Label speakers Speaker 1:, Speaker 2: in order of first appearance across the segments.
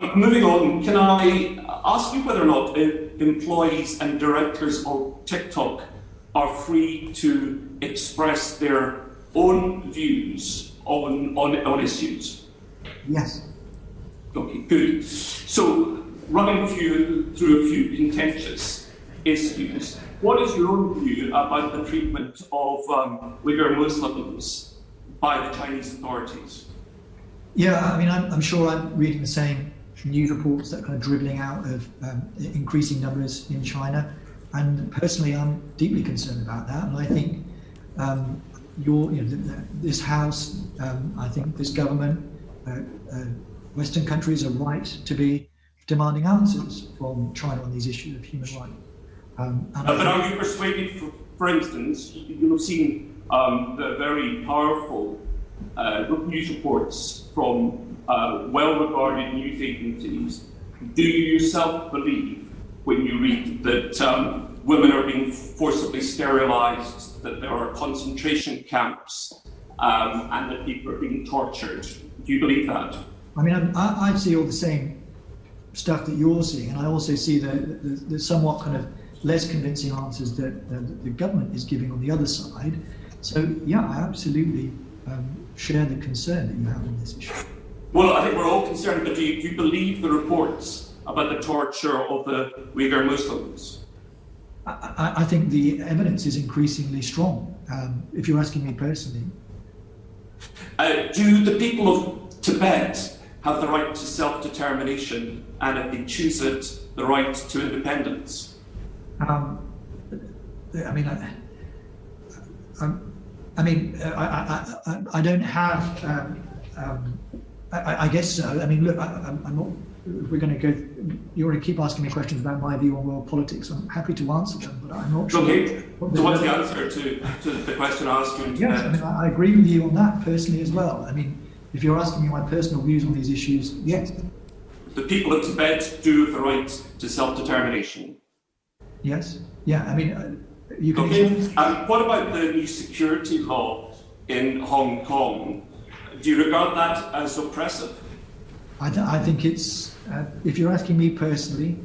Speaker 1: Moving on, can I ask you whether or not employees and directors of TikTok are free to express their own views on issues?
Speaker 2: Yes.
Speaker 1: Okay, good. So, running through a few contentious issues, what is your own view about the treatment of Uyghur Muslims by the Chinese authorities?
Speaker 2: Yeah, I mean, I'm sure I'm reading the same news reports that are kind of dribbling out of increasing numbers in China, and personally, I'm deeply concerned about that. And I think this House, I think this government, Western countries are right to be demanding answers from China on these issues of human rights.
Speaker 1: But are you persuaded, for instance, you'll have seen the very powerful news reports from well-regarded news agencies. Do you yourself believe, when you read that women are being forcibly sterilised, that there are concentration camps, and that people are being tortured? Do you believe that?
Speaker 2: I mean, I see all the same stuff that you're seeing, and I also see the somewhat kind of less convincing answers that the government is giving on the other side. So, yeah, I absolutely share the concern that you have on this issue.
Speaker 1: Well, I think we're all concerned, but do you believe the reports about the torture of the Uyghur Muslims?
Speaker 2: I think the evidence is increasingly strong, if you're asking me personally.
Speaker 1: Do the people of Tibet have the right to self-determination, and if they choose it, the right to independence?
Speaker 2: I don't have. I guess so. I mean, look, I'm not. We're going to go. You're going to keep asking me questions about my view on world politics. I'm happy to answer them, but I'm not sure.
Speaker 1: Okay. So, what's the answer to the question I asked you?
Speaker 2: Yes, I mean, I agree with you on that personally as well. I mean, if you're asking me my personal views on these issues, yes.
Speaker 1: The people of Tibet do have the right to self-determination.
Speaker 2: Yes. Yeah. I mean, you can.
Speaker 1: Okay. What about the new security law in Hong Kong? Do you regard that as oppressive?
Speaker 2: I think it's. If you're asking me personally,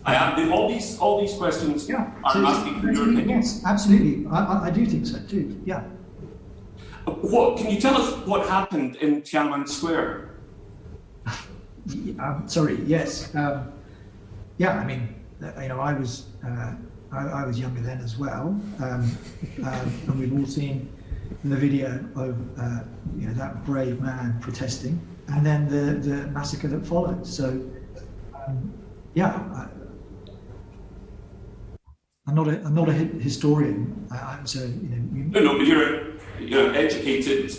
Speaker 1: I am. All these questions.
Speaker 2: Yeah.
Speaker 1: I'm asking for your opinion.
Speaker 2: Yes, absolutely. I do think so too. Yeah.
Speaker 1: Can you tell us what happened in Tiananmen Square?
Speaker 2: Sorry. Yes. Yeah. I mean, I was younger then as well, and we've all seen the video of that brave man protesting, and then the massacre that followed. So, I'm not a historian. So
Speaker 1: No, but you're an educated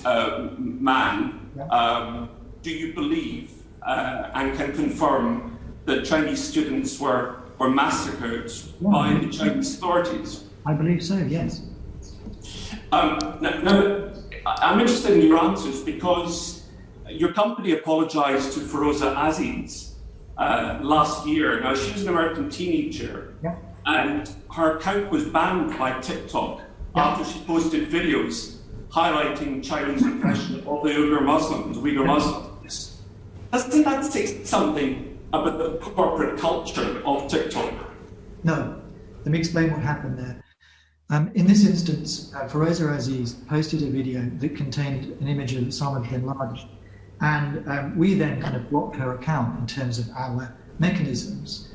Speaker 1: man.
Speaker 2: Yeah.
Speaker 1: Do you believe and can confirm that Chinese students were massacred by the Chinese authorities?
Speaker 2: I believe so. Yes.
Speaker 1: Now, I'm interested in your answers because your company apologised to Feroza Aziz last year. Now, she was an American teenager,
Speaker 2: Yeah.
Speaker 1: and her account was banned by TikTok after she posted videos highlighting Chinese oppression of the Uyghur Muslims. Doesn't that say something about the corporate culture of TikTok?
Speaker 2: No. Let me explain what happened there. In this instance, Feroza Aziz posted a video that contained an image of Osama bin Laden, and we then kind of blocked her account in terms of our mechanisms.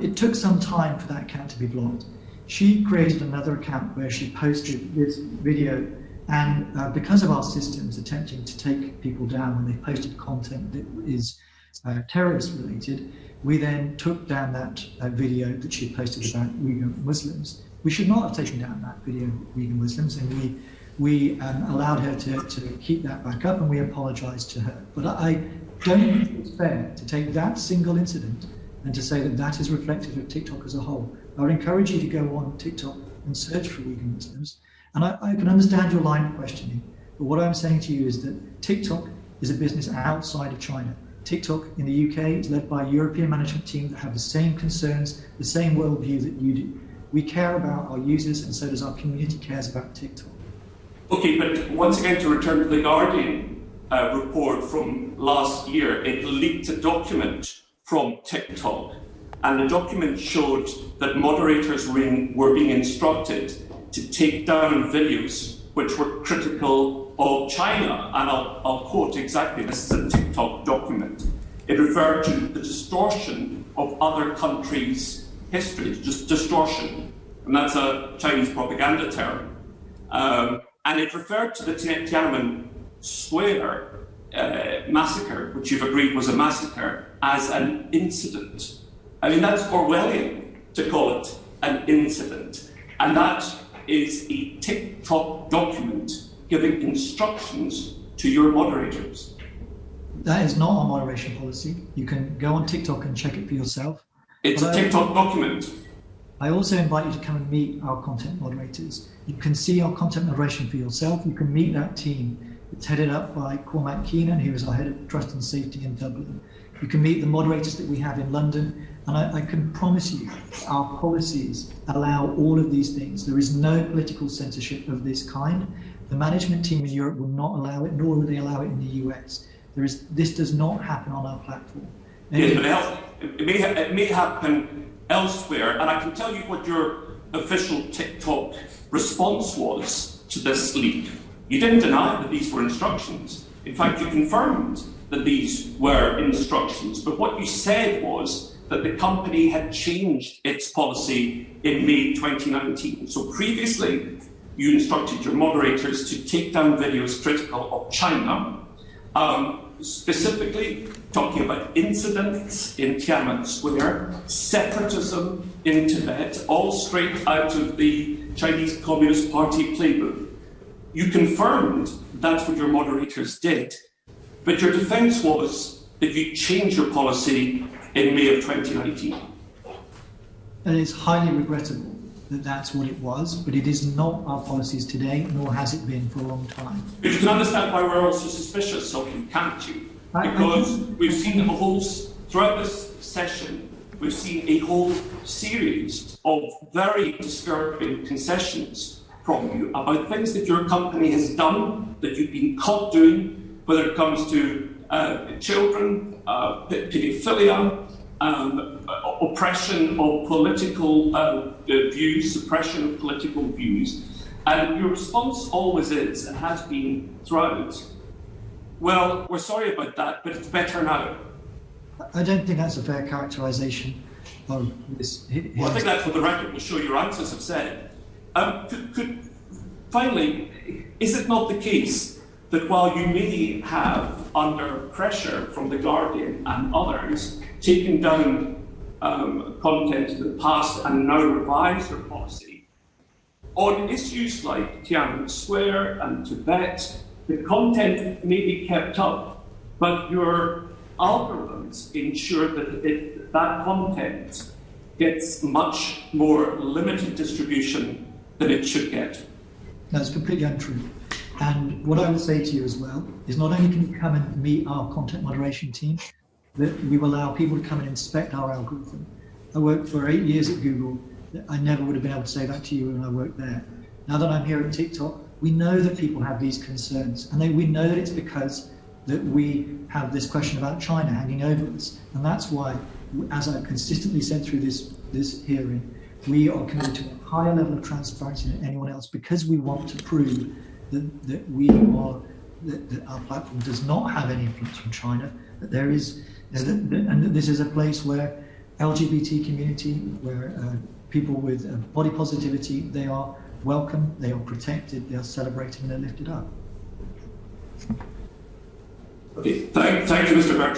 Speaker 2: It took some time for that account to be blocked. She created another account where she posted this video, and because of our systems attempting to take people down when they posted content that is terrorist related, we then took down that video that she posted about Uyghur Muslims. We should not have taken down that video of Uyghur Muslims, and we allowed her to keep that back up, and we apologised to her. But I don't think it's fair to take that single incident and to say that that is reflective of TikTok as a whole. I would encourage you to go on TikTok and search for Uyghur Muslims. And I can understand your line of questioning, but what I'm saying to you is that TikTok is a business outside of China. TikTok in the UK is led by a European management team that have the same concerns, the same worldview that you do. We care about our users, and so does our community cares about TikTok.
Speaker 1: Okay, but once again, to return to the Guardian report from last year, it leaked a document from TikTok, and the document showed that moderators were being instructed to take down videos which were critical of China. And I'll quote exactly, this is a TikTok document. It referred to the distortion of other countries' history, just distortion, and that's a Chinese propaganda term. And it referred to the Tiananmen Square massacre, which you've agreed was a massacre, as an incident. I mean, that's Orwellian to call it an incident. And that is a TikTok document giving instructions to your moderators.
Speaker 2: That is not our moderation policy. You can go on TikTok and check it for yourself.
Speaker 1: It's a TikTok document.
Speaker 2: I also invite you to come and meet our content moderators. You can see our content moderation for yourself. You can meet that team. It's headed up by Cormac Keenan, who is our head of trust and safety in Dublin. You can meet the moderators that we have in London. And I can promise you, our policies allow all of these things. There is no political censorship of this kind. The management team in Europe will not allow it, nor will they allow it in the US. This does not happen on our platform.
Speaker 1: Yes, but it may happen elsewhere, and I can tell you what your official TikTok response was to this leak. You didn't deny that these were instructions. In fact, you confirmed that these were instructions, but what you said was that the company had changed its policy in May 2019. So previously, you instructed your moderators to take down videos critical of China, specifically talking about incidents in Tiananmen Square, separatism in Tibet, all straight out of the Chinese Communist Party playbook. You confirmed that's what your moderators did, but your defence was that you changed your policy in May of 2019.
Speaker 2: And it's highly regrettable that that's what it was, but it is not our policies today, nor has it been for a long time.
Speaker 1: But you can understand why we're also suspicious of you, can't you? Because we've seen throughout this session, we've seen a whole series of very disturbing concessions from you about things that your company has done, that you've been caught doing, whether it comes to children, paedophilia, oppression of political views, suppression of political views. And your response always is, and has been throughout, well, we're sorry about that, but it's better now.
Speaker 2: I don't think that's a fair characterisation of this.
Speaker 1: Well, I think that's what the record will show your answers have said. Finally, is it not the case that while you may have, under pressure from The Guardian and others, taken down content in the past and now revised your policy, on issues like Tiananmen Square and Tibet, the content may be kept up, but your algorithms ensure that that content gets much more limited distribution than it should get?
Speaker 2: That's completely untrue. And what I will say to you as well is not only can you come and meet our content moderation team, that we will allow people to come and inspect our algorithm. I worked for 8 years at Google. I never would have been able to say that to you when I worked there. Now that I'm here at TikTok, we know that people have these concerns, and we know that it's because that we have this question about China hanging over us. And that's why, as I've consistently said through this hearing, we are committed to a higher level of transparency than anyone else, because we want to prove that our platform does not have any influence from China, that there is, and that this is a place where LGBT community, where people with body positivity, they are welcome, they are protected, they are celebrated, and they're lifted up.
Speaker 1: Okay, thank you, Mr. Bertram.